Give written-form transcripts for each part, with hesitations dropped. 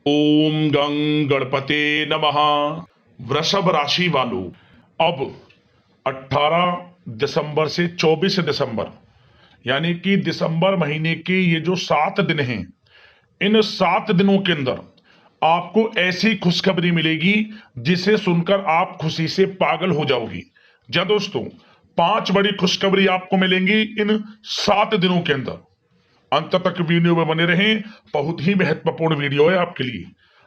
ओम गं गणपते नमः। वृषभ राशि वालों, अब 18 दिसंबर से 24 दिसंबर यानी कि दिसंबर महीने के ये जो 7 दिन हैं, इन 7 दिनों के अंदर आपको ऐसी खुशखबरी मिलेगी जिसे सुनकर आप खुशी से पागल हो जाओगी। जा दोस्तों, 5 बड़ी खुशखबरी आपको मिलेंगी इन 7 दिनों के अंदर। अंत तक वीडियो में बने रहें, बहुत ही महत्वपूर्ण वीडियो है आपके लिए।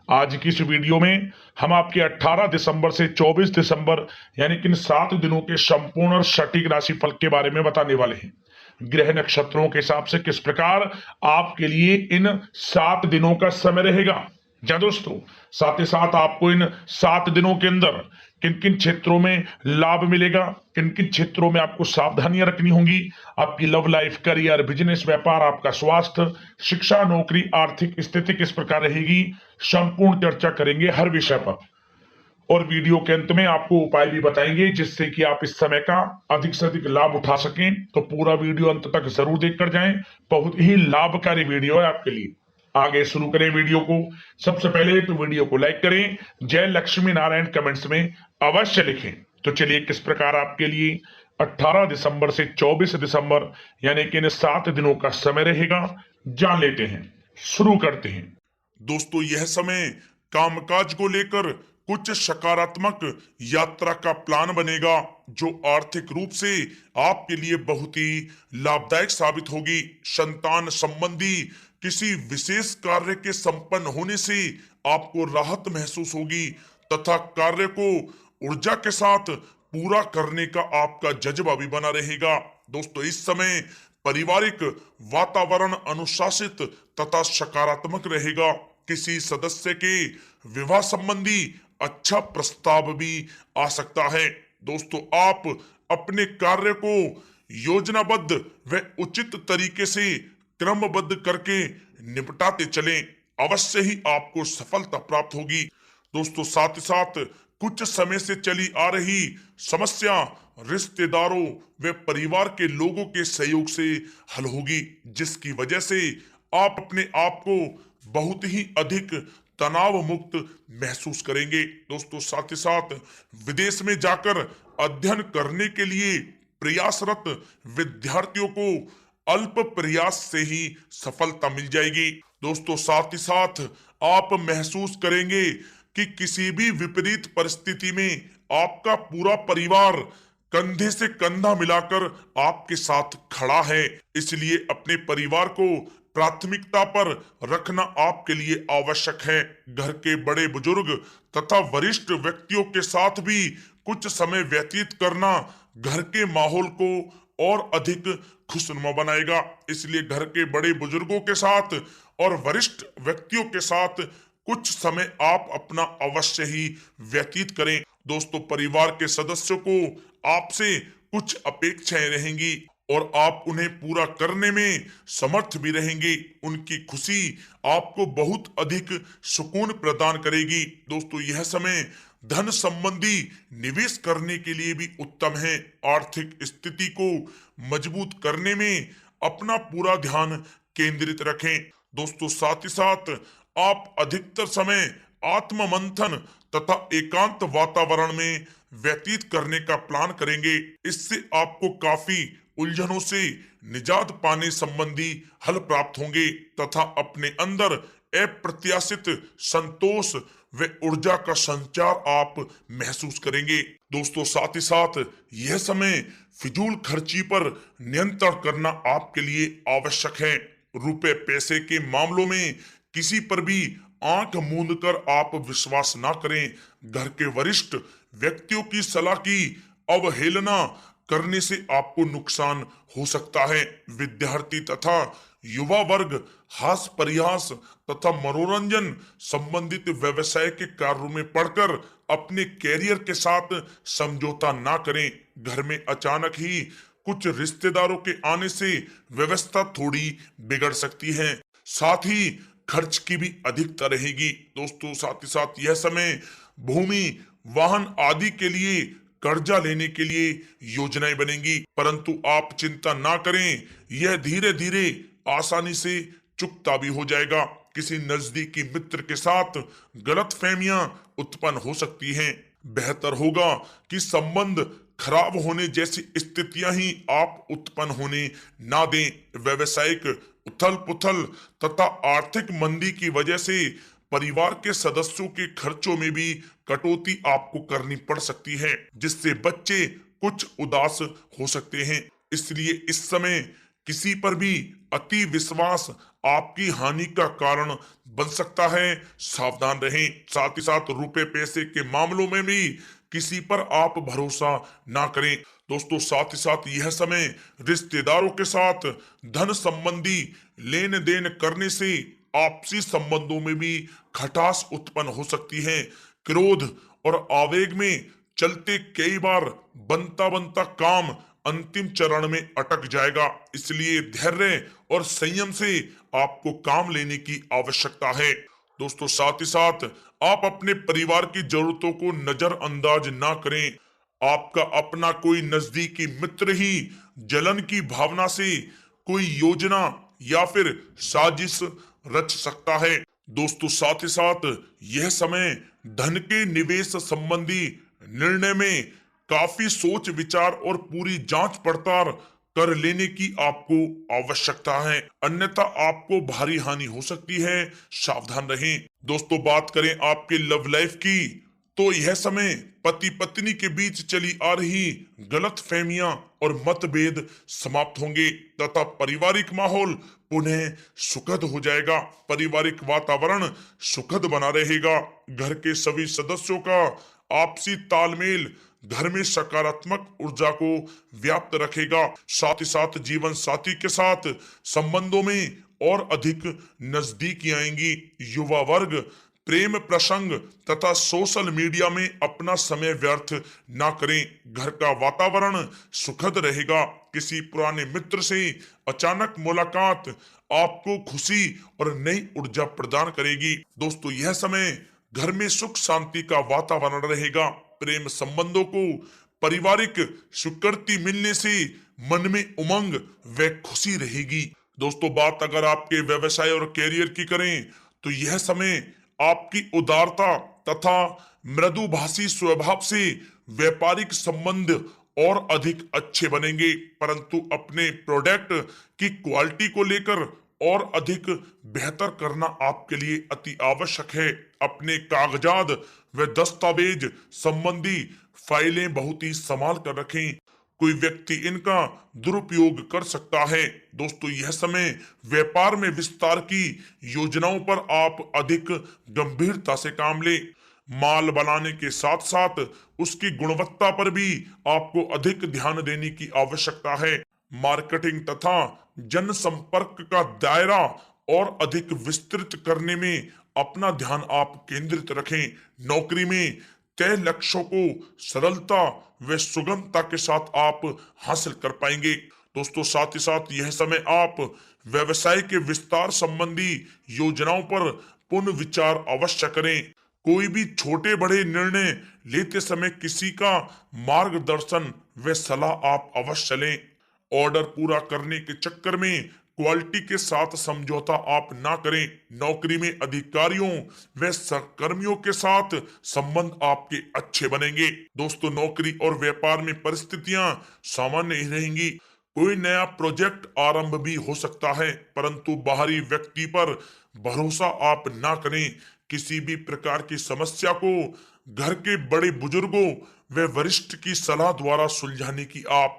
आज की इस वीडियो में हम आपके 18 दिसंबर से 24 दिसंबर यानी कि इन 7 दिनों के संपूर्ण और सटीक राशिफल के बारे में बताने वाले हैं। ग्रह नक्षत्रों के हिसाब से किस प्रकार आपके लिए इन 7 दिनों का समय रहेगा। जा दोस्तों, साथ ही साथ आपको इन 7 दिनों के अंदर किन किन क्षेत्रों में लाभ मिलेगा, किन किन क्षेत्रों में आपको सावधानियां रखनी होंगी, आपकी लव लाइफ, करियर, बिजनेस, व्यापार, आपका स्वास्थ्य, शिक्षा, नौकरी, आर्थिक स्थिति किस प्रकार रहेगी, संपूर्ण चर्चा करेंगे हर विषय पर। और वीडियो के अंत में आपको उपाय भी बताएंगे जिससे कि आप इस समय का अधिक से अधिक लाभ उठा सकें। तो पूरा वीडियो अंत तक जरूर देखकर जाएं, बहुत ही लाभकारी वीडियो है आपके लिए। आगे शुरू करें वीडियो को। सबसे पहले तो वीडियो को लाइक करें, जय लक्ष्मी नारायण कमेंट्स में अवश्य लिखें। तो चलिए किस प्रकार आपके लिए 18 दिसंबर से 24 दिसंबर यानी कि इन 7 दिनों का समय रहेगा, जान लेते हैं। शुरू करते हैं। दोस्तों, यह समय कामकाज को लेकर कुछ सकारात्मक यात्रा का प्लान बनेगा जो आर्थिक रूप से आपके लिए बहुत ही लाभदायक साबित होगी। संतान संबंधी किसी विशेष कार्य के संपन्न होने से आपको राहत महसूस होगी तथा कार्य को ऊर्जा के साथ पूरा करने का आपका जज्बा भी बना रहेगा। दोस्तों, इस समय पारिवारिक वातावरण अनुशासित तथा सकारात्मक रहेगा। किसी सदस्य के विवाह संबंधी अच्छा प्रस्ताव भी आ सकता है। दोस्तों, आप अपने कार्य को योजनाबद्ध व उचित तरीके से क्रमबद्ध करके निपटाते चलें, अवश्य ही आपको सफलता प्राप्त होगी। दोस्तों, साथ ही साथ कुछ समय से चली आ रही समस्या रिश्तेदारों व परिवार के लोगों के सहयोग से हल होगी, जिसकी वजह से आप अपने आप को बहुत ही अधिक तनाव मुक्त महसूस करेंगे। दोस्तों, साथ ही साथ विदेश में जाकर अध्ययन करने के लिए प्रयासरत विद्यार्थियों को अल्प प्रयास से ही सफलता मिल जाएगी। दोस्तों, साथ ही साथ आप महसूस करेंगे कि किसी भी विपरीत परिस्थिति में आपका पूरा परिवार कंधे से कंधा मिलाकर आपके साथ खड़ा है। इसलिए अपने परिवार को प्राथमिकता पर रखना आपके लिए आवश्यक है। घर के बड़े बुजुर्ग तथा वरिष्ठ व्यक्तियों के साथ भी कुछ समय व्यतीत करना घर के माहौल को और अधिक खुशनुमा बनाएगा। इसलिए घर के बड़े बुजुर्गों के साथ और वरिष्ठ व्यक्तियों के साथ कुछ समय आप अपना अवश्य ही व्यतीत करें। दोस्तों, परिवार के सदस्यों को आपसे कुछ अपेक्षाएं रहेंगी और आप उन्हें पूरा करने में समर्थ भी रहेंगे। उनकी खुशी आपको बहुत अधिक सुकून प्रदान करेगी। दोस्तों, यह समय धन संबंधी निवेश करने के लिए भी उत्तम है। आर्थिक स्थिति को मजबूत करने में अपना पूरा ध्यान केंद्रित रखें। दोस्तों, साथ ही साथ आप अधिकतर समय आत्म मंथन तथा एकांत वातावरण में व्यतीत करने का प्लान करेंगे। इससे आपको काफी उलझनों से निजात पाने संबंधी हल प्राप्त होंगे तथा अपने अंदर अप्रत्याशित संतोष व ऊर्जा का संचार आप महसूस करेंगे। दोस्तों, साथ ही साथ यह समय फिजूल खर्ची पर नियंत्रण करना आपके लिए आवश्यक है। रुपए पैसे के मामलों में किसी पर भी आंख मूंद कर आप विश्वास ना करें। घर के वरिष्ठ व्यक्तियों की सलाह की अवहेलना करने से आपको नुकसान हो सकता है। विद्यार्थी तथा युवा वर्ग हास परिहास तथा मनोरंजन संबंधित व्यवसाय के कार्यों में पढ़कर अपने कैरियर के साथ समझौता ना करें। घर में अचानक ही कुछ रिश्तेदारों के आने से व्यवस्था थोड़ी बिगड़ सकती है। साथ ही खर्च की भी अधिकता रहेगी। दोस्तों, साथ ही साथ यह समय भूमि, वाहन आदि के लिए कर्जा लेने के लिए योजनाएं बनेंगी, परंतु आप चिंता ना करें, यह धीरे धीरे आसानी से चुकता भी हो जाएगा। किसी नजदीकी मित्र के साथ गलतफहमियां उत्पन्न हो सकती हैं। बेहतर होगा कि संबंध खराब होने जैसी स्थितियां ही आप उत्पन्न होने ना दें। व्यवसायिक उथल पुथल तथा आर्थिक मंदी की वजह से परिवार के सदस्यों के खर्चों में भी कटौती आपको करनी पड़ सकती है, जिससे बच्चे कुछ उदास हो सकते हैं। इसलिए इस समय किसी पर भी अति विश्वास आपकी हानि का कारण बन सकता है, सावधान रहें। साथ ही साथ रुपए पैसे के मामलों में भी किसी पर आप भरोसा ना करें। दोस्तों, साथ ही साथ यह समय रिश्तेदारों के साथ धन संबंधी लेन देन करने से आपसी संबंधों में भी खटास उत्पन्न हो सकती है। क्रोध और आवेग में चलते कई बार बनता बनता काम अंतिम चरण में अटक जाएगा। इसलिए धैर्य और संयम से आपको काम लेने की आवश्यकता है। दोस्तों, साथ ही साथ आप अपने परिवार की जरूरतों को नजरअंदाज ना करें। आपका अपना कोई नजदीकी मित्र ही जलन की भावना से कोई योजना या फिर साजिश रच सकता है। दोस्तों, साथ ही साथ यह समय धन के निवेश संबंधी निर्णय में काफी सोच विचार और पूरी जांच पड़ताल कर लेने की आपको आवश्यकता है, अन्यथा आपको भारी हानि हो सकती है, सावधान रहें। दोस्तों, बात करें आपके लव लाइफ की, तो यह समय पति पत्नी के बीच चली आ रही गलत फहमियां और मतभेद समाप्त होंगे तथा पारिवारिक माहौल पुनः सुखद हो जाएगा। पारिवारिक वातावरण सुखद बना रहेगा। घर के सभी सदस्यों का आपसी तालमेल घर में सकारात्मक ऊर्जा को व्याप्त रखेगा। साथ ही साथ जीवन साथी के साथ संबंधों में और अधिक नजदीकी आएंगी। युवा वर्ग प्रेम प्रसंग तथा सोशल मीडिया में अपना समय व्यर्थ ना करें। घर का वातावरण सुखद रहेगा। किसी पुराने मित्र से अचानक मुलाकात आपको खुशी और नई ऊर्जा प्रदान करेगी। दोस्तों, यह समय घर में सुख शांति का वातावरण रहेगा। प्रेम संबंधों को पारिवारिक स्वीकृति मिलने से मन में उमंग व खुशी रहेगी। दोस्तों, बात अगर आपके व्यवसाय और कैरियर की करें, तो यह समय आपकी उदारता तथा मृदुभाषी स्वभाव से व्यापारिक संबंध और अधिक अच्छे बनेंगे, परंतु अपने प्रोडक्ट की क्वालिटी को लेकर और अधिक बेहतर करना आपके लिए अति आवश्यक है। अपने कागजात व दस्तावेज संबंधी फाइलें बहुत ही संभाल कर रखें, कोई व्यक्ति इनका दुरुपयोग कर सकता है। दोस्तों, यह समय व्यापार में विस्तार की योजनाओं पर आप अधिक गंभीरता से काम लें। माल बनाने के साथ साथ उसकी गुणवत्ता पर भी आपको अधिक ध्यान देने की आवश्यकता है। मार्केटिंग तथा जनसंपर्क का दायरा और अधिक विस्तृत करने में अपना ध्यान आप केंद्रित रखें। नौकरी में तय लक्ष्यों को सरलता व सुगमता के साथ आप हासिल कर पाएंगे। दोस्तों, साथ ही साथ यह समय आप व्यवसाय के विस्तार संबंधी योजनाओं पर पुनः विचार अवश्य करें। कोई भी छोटे बड़े निर्णय लेते समय किसी का मार्गदर्शन व सलाह आप अवश्य लें। ऑर्डर पूरा करने के चक्कर में क्वालिटी के साथ समझौता आप ना करें। नौकरी में अधिकारियों व सहकर्मियों के साथ संबंध आपके अच्छे बनेंगे। दोस्तों, नौकरी और व्यापार में परिस्थितियां सामान्य ही रहेंगी। कोई नया प्रोजेक्ट आरंभ भी हो सकता है, परंतु बाहरी व्यक्ति पर भरोसा आप ना करें। किसी भी प्रकार की समस्या को घर के बड़े बुजुर्गों व वरिष्ठ की सलाह द्वारा सुलझाने की आप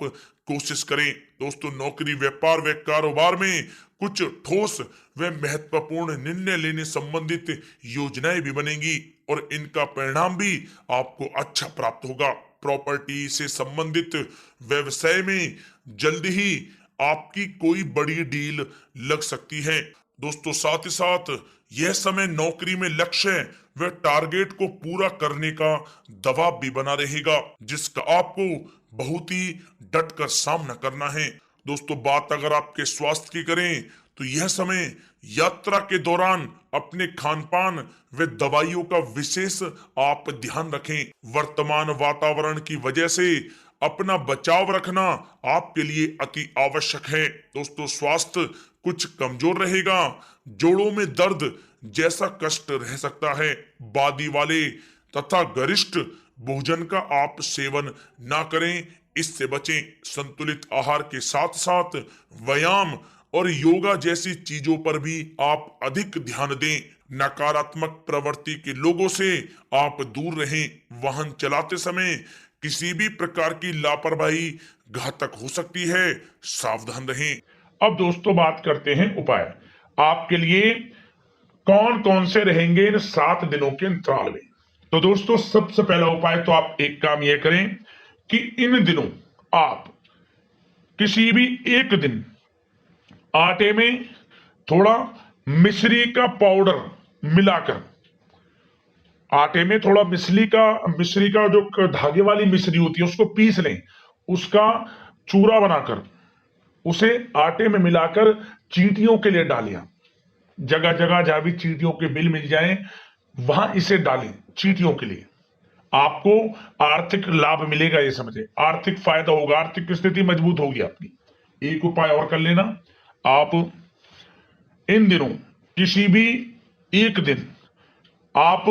कोशिश करें। दोस्तों, नौकरी व्यापार व कारोबार में कुछ ठोस व महत्वपूर्ण निर्णय लेने संबंधित योजनाएं भी बनेंगी और इनका परिणाम भी आपको अच्छा प्राप्त होगा। प्रॉपर्टी से संबंधित व्यवसाय में जल्द ही आपकी कोई बड़ी डील लग सकती है। दोस्तों, साथ ही साथ यह समय नौकरी में लक्ष्य व टारगेट को पूरा करने का दबाव भी बना रहेगा, जिसका आपको बहुत ही डट कर सामना करना है। दोस्तों, बात अगर आपके स्वास्थ्य की करें, तो यह समय यात्रा के दौरान अपने खान पान व दवाइयों का विशेष आप ध्यान रखें। वर्तमान वातावरण की वजह से अपना बचाव रखना आपके लिए अति आवश्यक है। दोस्तों, स्वास्थ्य कुछ कमजोर रहेगा। जोड़ों में दर्द जैसा कष्ट रह सकता है। बादी वाले तथा गरिष्ठ भोजन का आप सेवन ना करें, इससे बचें। संतुलित आहार के साथ साथ व्यायाम और योगा जैसी चीजों पर भी आप अधिक ध्यान दें। नकारात्मक प्रवृत्ति के लोगों से आप दूर रहें। वाहन चलाते समय किसी भी प्रकार की लापरवाही घातक हो सकती है, सावधान रहें। अब दोस्तों बात करते हैं उपाय। आपके लिए कौन कौन से रहेंगे इन 7 दिनों के अंतराल में। तो दोस्तों सबसे पहला उपाय तो आप एक काम यह करें कि इन दिनों आप किसी भी एक दिन आटे में थोड़ा मिश्री का पाउडर मिलाकर, आटे में थोड़ा मिश्री का जो धागे वाली मिश्री होती है उसको पीस लें, उसका चूरा बनाकर उसे आटे में मिलाकर चींटियों के लिए डालें। जगह जगह जहां भी चींटियों के बिल मिल जाएं वहां इसे डालें चींटियों के लिए। आपको आर्थिक लाभ मिलेगा, ये समझे, आर्थिक फायदा होगा, आर्थिक स्थिति मजबूत होगी आपकी। एक उपाय और कर लेना, आप इन दिनों किसी भी एक दिन आप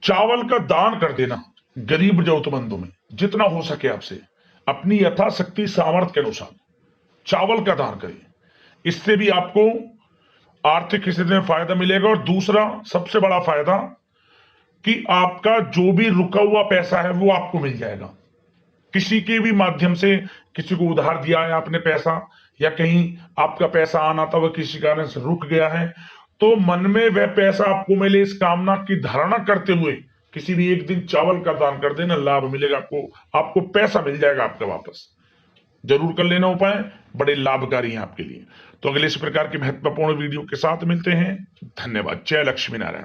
चावल का दान कर देना गरीब जरूरतमंदों में, जितना हो सके आपसे अपनी यथाशक्ति सामर्थ्य के अनुसार चावल का दान करें। इससे भी आपको आर्थिक स्थिति में फायदा मिलेगा। और दूसरा सबसे बड़ा फायदा कि आपका जो भी रुका हुआ पैसा है वो आपको मिल जाएगा। किसी के भी माध्यम से किसी को उधार दिया है आपने पैसा, या कहीं आपका पैसा आना था वह किसी कारण से रुक गया है, तो मन में वह पैसा आपको मिले इस कामना की धारणा करते हुए किसी भी एक दिन चावल का दान कर देना, लाभ मिलेगा आपको पैसा मिल जाएगा आपका वापस। जरूर कर लेना उपाय, बड़े लाभकारी हैं आपके लिए। तो अगले इस प्रकार की महत्वपूर्ण वीडियो के साथ मिलते हैं। धन्यवाद। जय लक्ष्मी नारायण।